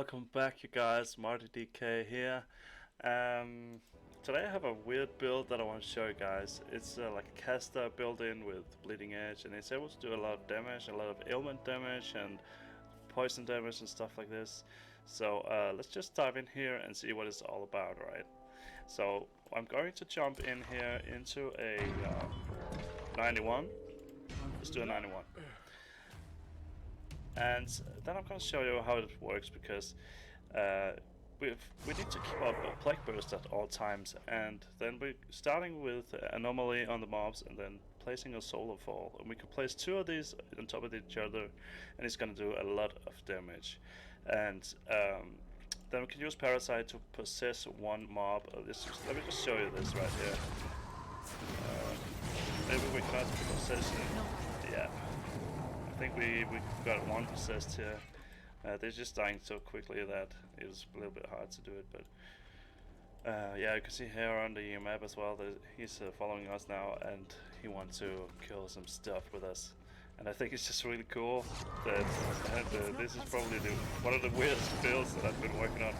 welcome back you guys, Marty DK here. Today I have a weird build that I want to show you guys. It's like a caster built in with bleeding edge, and it's able to do a lot of damage, a lot of ailment damage and poison damage and stuff like this. So let's just dive in here and see what it's all about, right? So I'm going to jump in here into a 91. Let's do a 91. And then I'm going to show you how it works, because we need to keep up a plague burst at all times, and then we're starting with anomaly on the mobs and then placing a solar fall, and we can place two of these on top of each other and it's going to do a lot of damage. And then we can use parasite to possess one mob. Let me just show you this right here. Maybe we cannot possess it. Yeah, I think we got one possessed here. They're just dying so quickly that it's a little bit hard to do it, but yeah, you can see here on the map as well that he's following us now, and he wants to kill some stuff with us. And I think it's just really cool that this is probably one of the weirdest builds that I've been working on.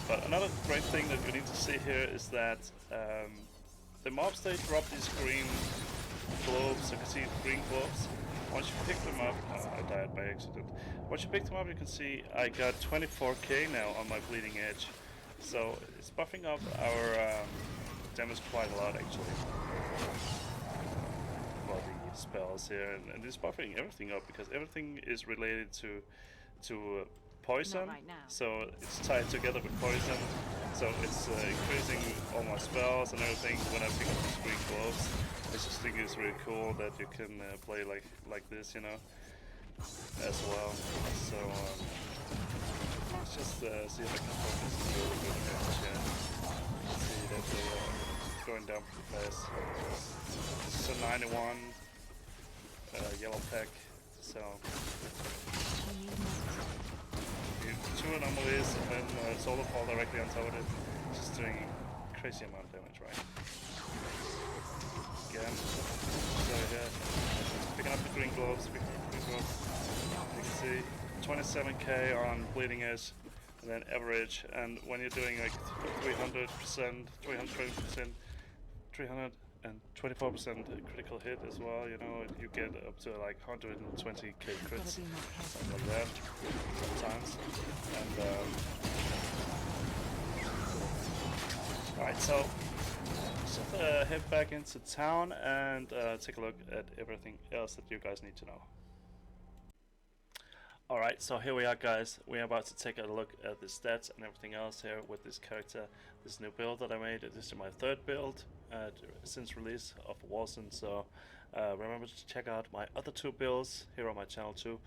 But another great thing that you need to see here is that the mobs, they drop these green globes. You can see green globes. Once you pick them up, I died by accident. Once you pick them up, you can see I got 24k now on my bleeding edge. So it's buffing up our damage quite a lot, actually. For the spells here, and it's buffing everything up because everything is related to poison. Right, so it's tied together with poison. So it's increasing all my spells and everything when I pick up these green gloves. I just think it's really cool that you can play like this, you know, as well. So let's just see if I can focus a little bit here. See that they're going down pretty fast. This is a 91 yellow pack, so two anomalies and then solar fall directly on top of it, just doing a crazy amount of damage, right? Again, so yeah, picking up the green gloves, you can see 27k on bleeding edge, and then average, and when you're doing like 300%, 320%, 324% critical hit as well, you know, you get up to like 120k crits, something like that, sometimes. And alright, so let's head back into town and take a look at everything else that you guys need to know. Alright, so here we are, guys. We're about to take a look at the stats and everything else here with this character, this new build that I made. This is my third build since release of Wolcen, so remember to check out my other two builds here on my channel too.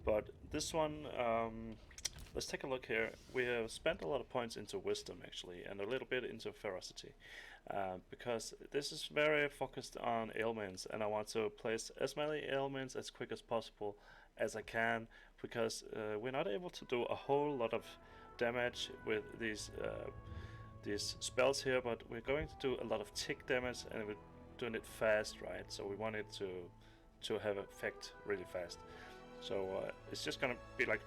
But this one, let's take a look here. We have spent a lot of points into wisdom, actually, and a little bit into ferocity, because this is very focused on ailments, and I want to place as many ailments as quick as possible as I can, because we're not able to do a whole lot of damage with these spells here, but we're going to do a lot of tick damage, and we're doing it fast, right? So we want it to have effect really fast. So it's just gonna be like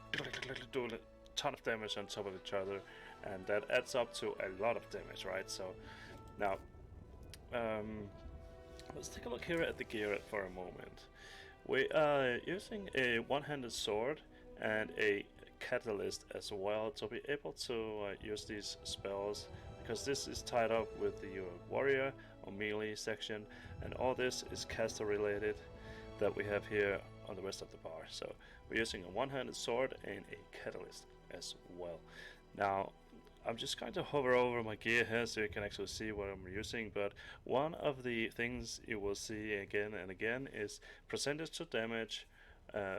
doing a ton of damage on top of each other, and that adds up to a lot of damage, right? So now let's take a look here at the gear for a moment. We are using a one-handed sword and a catalyst as well to be able to use these spells, because this is tied up with the warrior or melee section, and all this is caster related that we have here on the rest of the bar. So we're using a one-handed sword and a catalyst as well. Now I'm just going to hover over my gear here so you can actually see what I'm using, but one of the things you will see again and again is percentage to damage,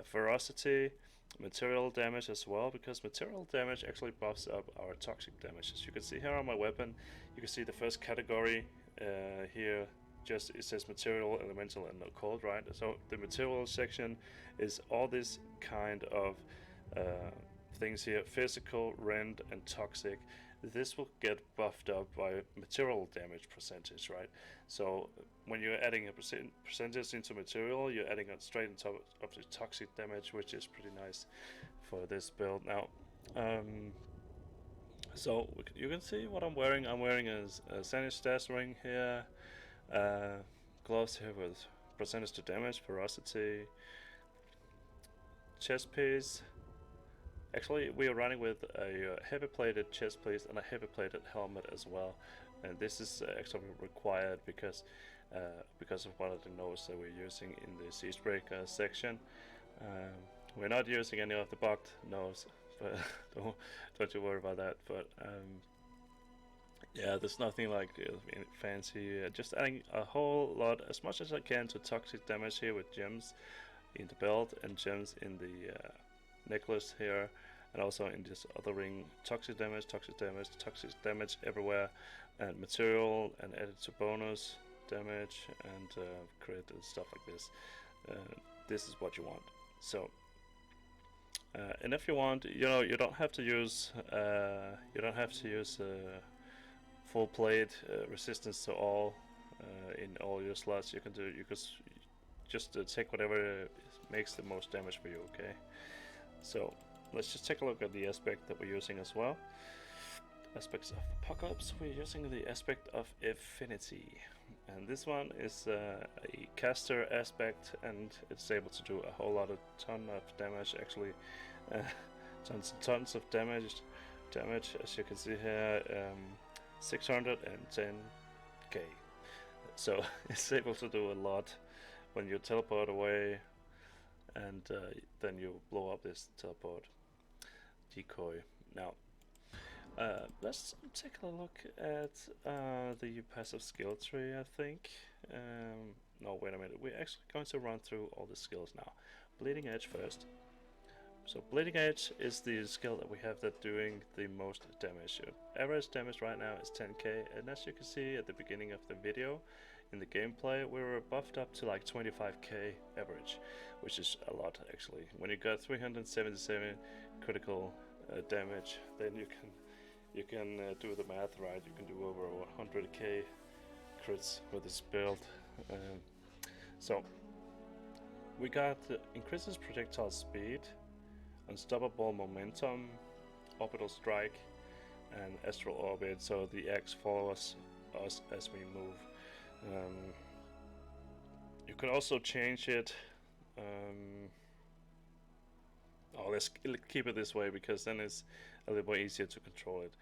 ferocity, material damage as well, because material damage actually buffs up our toxic damage. As you can see here on my weapon, you can see the first category here, just it says material, elemental and occult, right? So the material section is all this kind of things here: physical, rend and toxic. This will get buffed up by material damage percentage, right? So when you're adding a percentage into material, you're adding it straight on top of the toxic damage, which is pretty nice for this build now. So you can see what I'm wearing. I'm wearing a Sandy Stash ring here, gloves here with percentage to damage, ferocity, chest piece. Actually, we are running with a heavy plated chest piece and a heavy plated helmet as well, and this is actually required because of one of the nodes that we're using in the Siegebreaker section. We're not using any of the bugged nodes, but don't you worry about that. But yeah, there's nothing like fancy. Just adding a whole lot, as much as I can, to toxic damage here with gems in the belt and gems in the necklace here, and also in this other ring. Toxic damage, toxic damage, toxic damage everywhere, and material, and added to bonus damage and crit and stuff like this. This is what you want. So. And if you want, you don't have to use full plate resistance to all in all your slots. You could just take whatever makes the most damage for you. Okay. So let's just take a look at the aspect that we're using as well. Aspects of Apocalypse. We're using the aspect of Affinity, and this one is a caster aspect, and it's able to do a whole lot of ton of damage. Actually, tons and tons of damage. As you can see here, 610k. So it's able to do a lot when you teleport away, and then you blow up this teleport decoy. Now. Let's take a look at the passive skill tree, I think. No, wait a minute. We're actually going to run through all the skills now. Bleeding Edge first. So Bleeding Edge is the skill that we have that's doing the most damage. Average damage right now is 10k, and as you can see at the beginning of the video, in the gameplay, we were buffed up to like 25k average, which is a lot actually. When you got 377 critical damage, then you can do the math right. You can do over 100k crits with this build. So we got increases projectile speed, unstoppable momentum, orbital strike, and astral orbit. So the X follows us as we move. You can also change it. Let's keep it this way because then it's a little more easier to control it.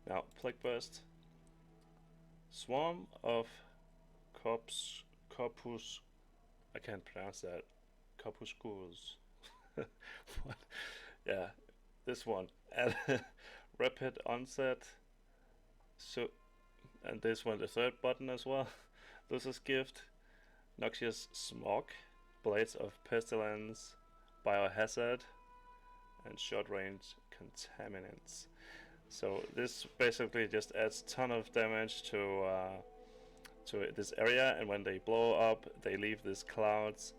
Now, Plague Burst. Swarm of Corpus. I can't pronounce that. Corpuscles. What? Yeah, this one. And rapid onset. So, and this one, the third button as well. Lucius Gift. Noxious Smog. Blades of Pestilence. Biohazard. And short range contaminants. So this basically just adds a ton of damage to this area, and when they blow up, they leave these clouds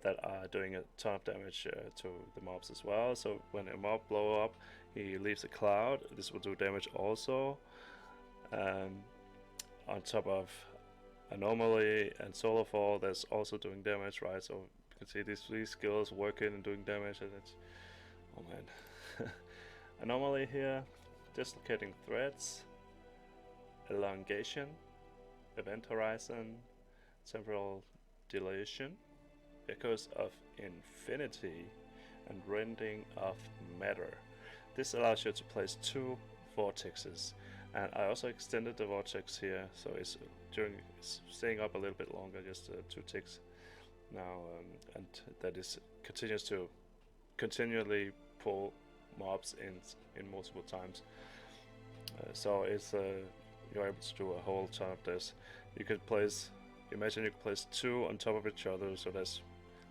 that are doing a ton of damage to the mobs as well. So when a mob blow up, he leaves a cloud. This will do damage also. On top of Anomaly and Solar Fall, that's also doing damage, right? So you can see these three skills working and doing damage, and it's, oh man. Anomaly here, dislocating threads, elongation, event horizon, temporal dilation, echoes of infinity, and rending of matter. This allows you to place 2 vortexes, and I also extended the vortex here, so it's staying up a little bit longer, just 2 ticks now, and that is continues to continually pull mobs in multiple times. So it's you're able to do a whole ton of this. You could place, imagine you could place 2 on top of each other, so that's,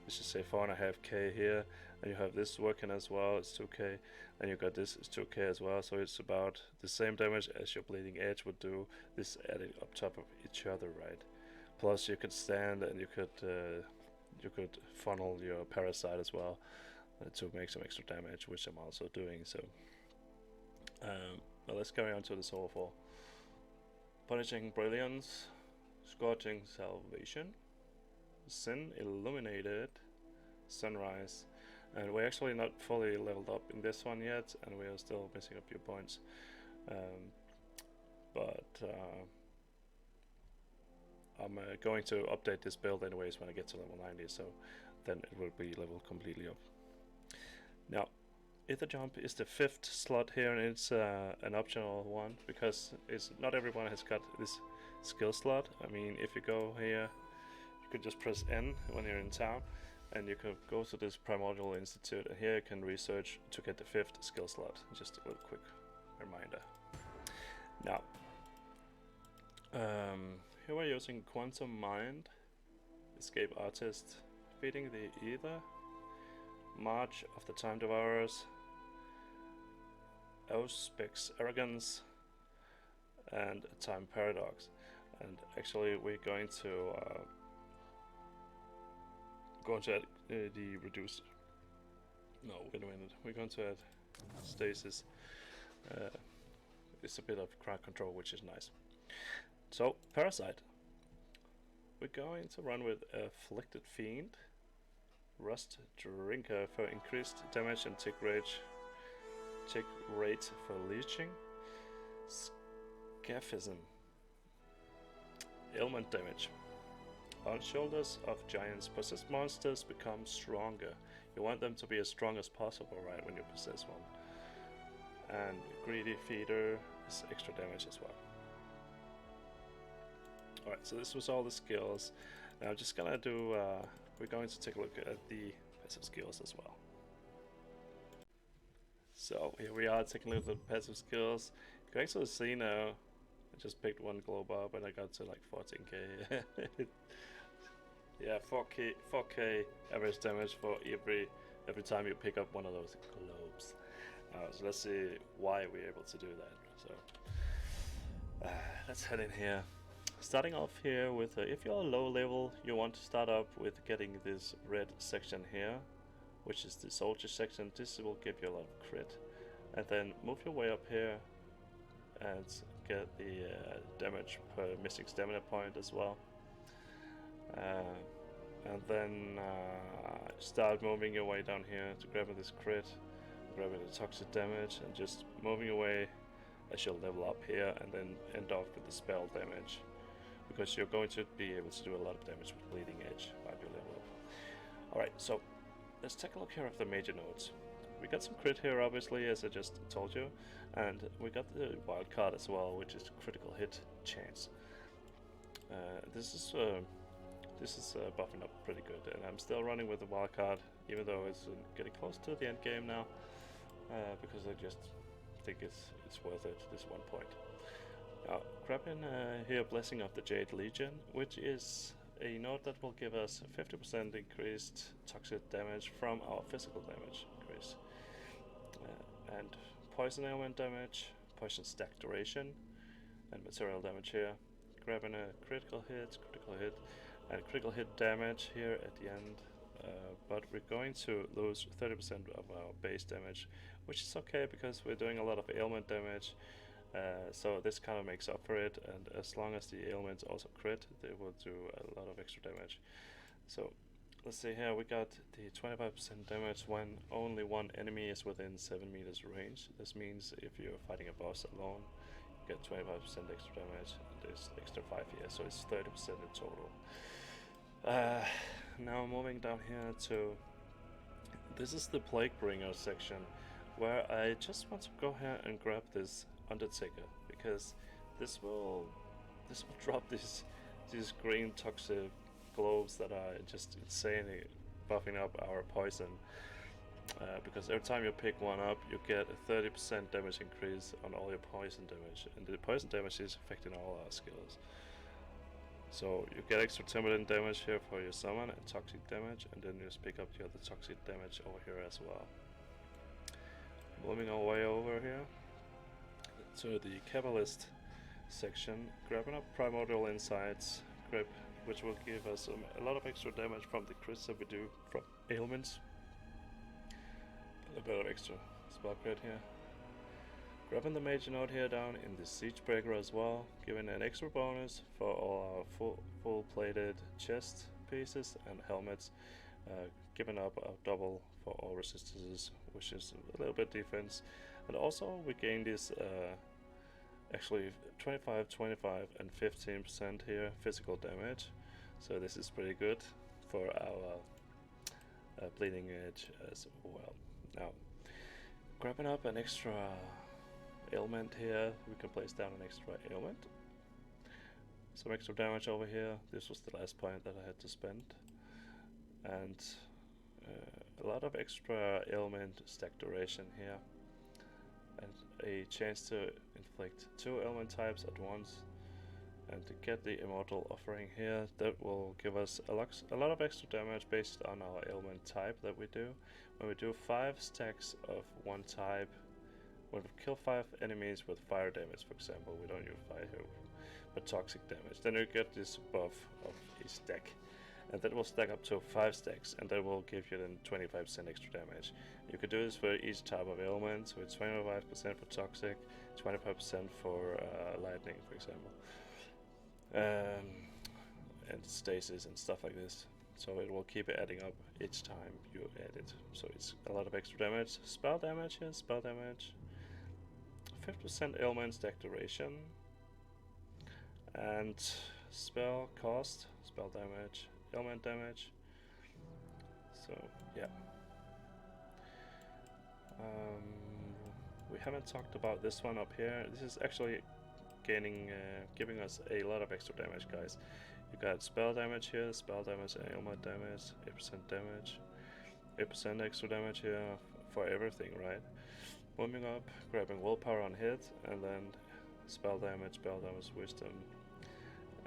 let's just say 4.5k here, and you have this working as well, it's 2k, and you got this, it's 2k as well, so it's about the same damage as your Bleeding Edge would do, this added up top of each other, right? Plus you could stand and you could funnel your Parasite as well to make some extra damage, which I'm also doing. So well, let's carry on to the Soul Fall. Punishing Brilliance, Scorching Salvation, Sin Illuminated, Sunrise, And we're actually not fully leveled up in this one yet, and we are still missing a few points. But I'm going to update this build anyways when I get to level 90, so then it will be leveled completely up. Now, Ether Jump is the 5th slot here, and it's an optional one because not everyone has got this skill slot. I mean, if you go here, you could just press N when you're in town, and you can go to this Primordial Institute, and here you can research to get the 5th skill slot. Just a little quick reminder. Now, here we're using Quantum Mind, Escape Artist, Feeding the Ether, March of the Time Devourers, Auspex Arrogance, and Time Paradox. And actually we're going to add the reduce. No, wait a minute. We're going to add stasis. It's a bit of crowd control, which is nice. So, Parasite. We're going to run with Afflicted Fiend, Rust Drinker for increased damage and tick rate for leeching, Scaphism, ailment damage. On shoulders of giants, possessed monsters become stronger. You want them to be as strong as possible, right, when you possess one. And Greedy Feeder is extra damage as well. Alright, so this was all the skills. Now I'm just gonna do, we're going to take a look at the passive skills as well. So here we are taking a look at the passive skills. You can actually see now, I just picked one globe up and I got to like 14k. Yeah, 4k average damage for every time you pick up one of those globes. So let's see why we're able to do that. So let's head in here. Starting off here with, if you're low level, you want to start up with getting this red section here, which is the soldier section. This will give you a lot of crit. And then move your way up here and get the damage per missing stamina point as well. And then start moving your way down here to grab this crit, grabbing the toxic damage, and just moving your way as you'll level up here, and then end off with the spell damage, because you're going to be able to do a lot of damage with Bleeding Edge while you level up. Alright, so let's take a look here at the major nodes. We got some crit here, obviously, as I just told you, and we got the wild card as well, which is critical hit chance. This is buffing up pretty good, and I'm still running with the wild card, even though it's getting close to the end game now, because I just think it's worth it at this one point. Now, grabbing here Blessing of the Jade Legion, which is a node that will give us 50% increased toxic damage from our physical damage increase, and poison ailment damage, poison stack duration, and material damage here. Grabbing a critical hit, and critical hit damage here at the end, but we're going to lose 30% of our base damage, which is okay because we're doing a lot of ailment damage, so this kind of makes up for it, and as long as the ailments also crit, they will do a lot of extra damage. So let's see here, we got the 25% damage when only one enemy is within 7 meters range. This means if you're fighting a boss alone, you get 25% extra damage, and there's extra 5 here, so it's 30% in total. Now moving down here to, this is the Plague Bringer section, where I just want to go here and grab this Undertaker, because this will drop these green toxic globes that are just insanely buffing up our poison, because every time you pick one up, you get a 30% damage increase on all your poison damage, and the poison damage is affecting all our skills. So you get extra 10% damage here for your summon and toxic damage, and then you just pick up the other toxic damage over here as well. Moving our way over here to the Cabalist section, grabbing up Primordial Insights grip, which will give us a lot of extra damage from the crits that we do from ailments. A little bit of extra spell crit here. Grabbing the Mage node here down in the Siege Breaker as well, giving an extra bonus for all our full plated chest pieces and helmets, giving up a double for all resistances, which is a little bit defense. And also we gain this actually 25, 25 and 15% here physical damage. So this is pretty good for our bleeding edge as well. Now, grabbing up an extra ailment here, we can place down an extra ailment. Some extra damage over here. This was the last point that I had to spend. And a lot of extra ailment stack duration here. And a chance to inflict 2 ailment types at once. And to get the immortal offering here, that will give us a lot of extra damage based on our ailment type that we do. When we do 5 stacks of one type, when we kill 5 enemies with fire damage, for example, we don't use fire here, but toxic damage, then you get this buff of a stack. And that will stack up to 5 stacks, and that will give you then 25% extra damage. You could do this for each type of ailment, so it's 25% for toxic, 25% for lightning, for example. And stasis and stuff like this. So it will keep adding up each time you add it. So it's a lot of extra damage. Spell damage here, spell damage. 50% ailment stack duration. And spell cost, spell damage, ailment damage. So yeah. We haven't talked about this one up here. This is actually giving us a lot of extra damage, guys. You got spell damage here, spell damage and ailment damage, 8% damage, 8% extra damage here for everything, right? Moving up, grabbing willpower on hit, and then spell damage, wisdom.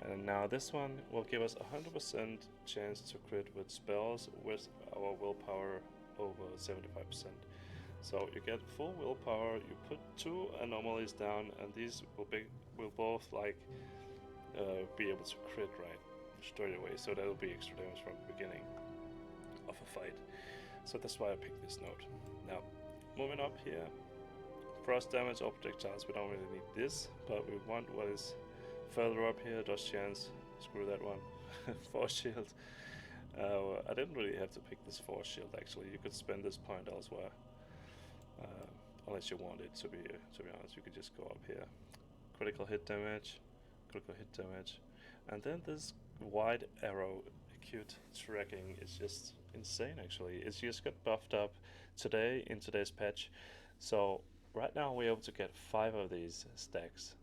And now this one will give us 100% chance to crit with spells with our willpower over 75%. So you get full willpower, you put 2 anomalies down, and these will both like be able to crit right straight away. So that will be extra damage from the beginning of a fight. So that's why I picked this note. Now, moving up here, frost damage or projectiles. We don't really need this, but we want what is further up here. Dodge chance. Screw that one. Force shield. I didn't really have to pick this force shield. Actually, you could spend this point elsewhere. Unless you want it to be honest, you could just go up here. Critical hit damage, and then this wide arrow acute tracking is just insane. Actually, it's just got buffed up today in today's patch. So right now we're able to get 5 of these stacks.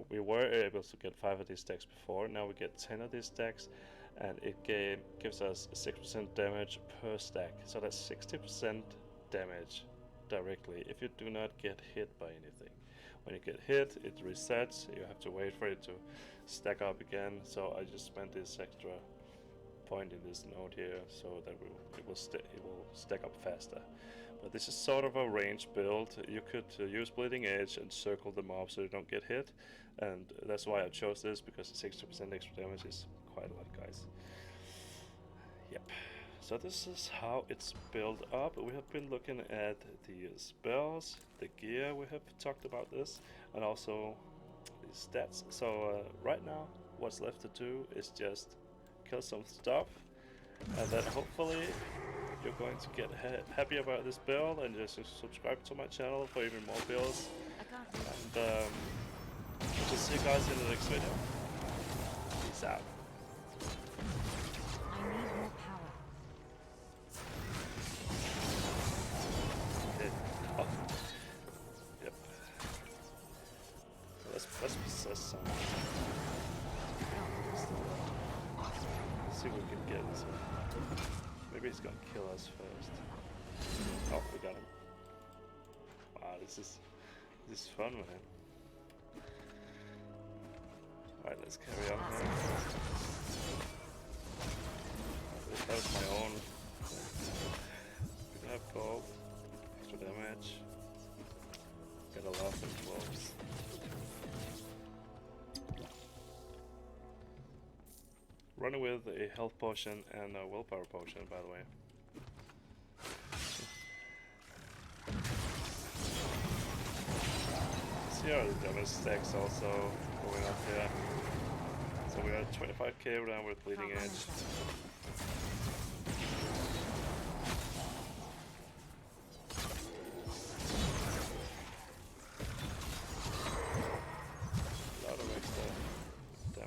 We were able to get 5 of these stacks before. Now we get 10 of these stacks, and it gives us 6% damage per stack. So that's 60% damage directly if you do not get hit by anything. When you get hit, it resets. You have to wait for it to stack up again. So I just spent this extra point in this node here so that it will stack up faster. But this is sort of a range build. You could use bleeding edge and circle the mob so you don't get hit, and that's why I chose this, because 60% extra damage is quite a lot, guys. Yep. So this is how it's built up. We have been looking at the spells, the gear, we have talked about this, and also the stats. So right now what's left to do is just kill some stuff, and then hopefully you're going to get happy about this build and just subscribe to my channel for even more builds. And just see you guys in the next video. Peace out. Let's possess some. Let's see what we can get. So maybe he's gonna kill us first. Oh, we got him. Wow, this is fun, man. Alright, let's carry on here. That was my own. We can have gold, extra damage. Get a lot of wolves. Running with a health potion and a willpower potion, by the way. See our damage stacks also going up here. So we are at 25k now with bleeding edge.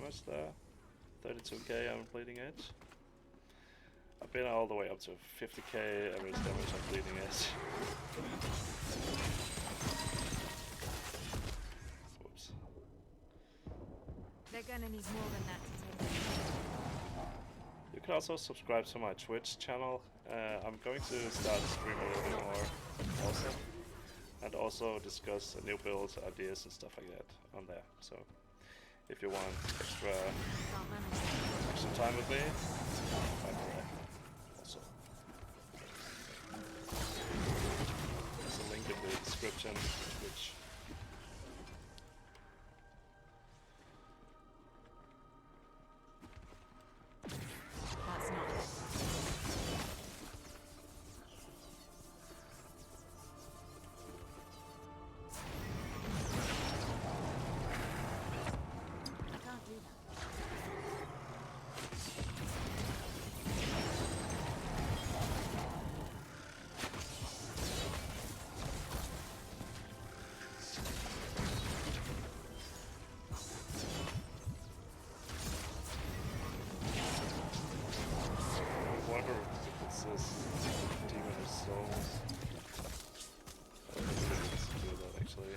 damage there. 32k on Bleeding Edge. I've been all the way up to 50k average damage on Bleeding Edge. Whoops. They're gonna need more than that to take. You can also subscribe to my Twitch channel. I'm going to start streaming a little bit more also. And also discuss new builds, ideas and stuff like that on there. So if you want extra time with me, I'm there also. There's a link in the description, which That's not. I can't do that. I wonder if it's this demon of souls. I don't think it's to do that actually.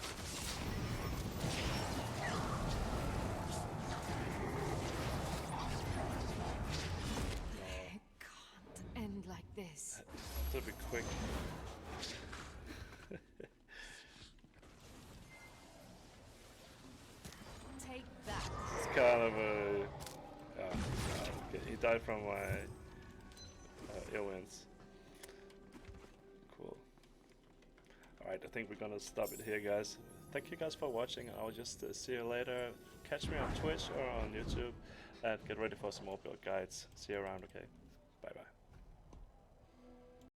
It can't end like this. That'd be quick. Take that. It's kind of a... okay. He died from my ill winds. Cool. Alright, I think we're gonna stop it here, guys. Thank you guys for watching. I'll just see you later. Catch me on Twitch or on YouTube. And get ready for some more build guides. See you around, okay? Bye bye.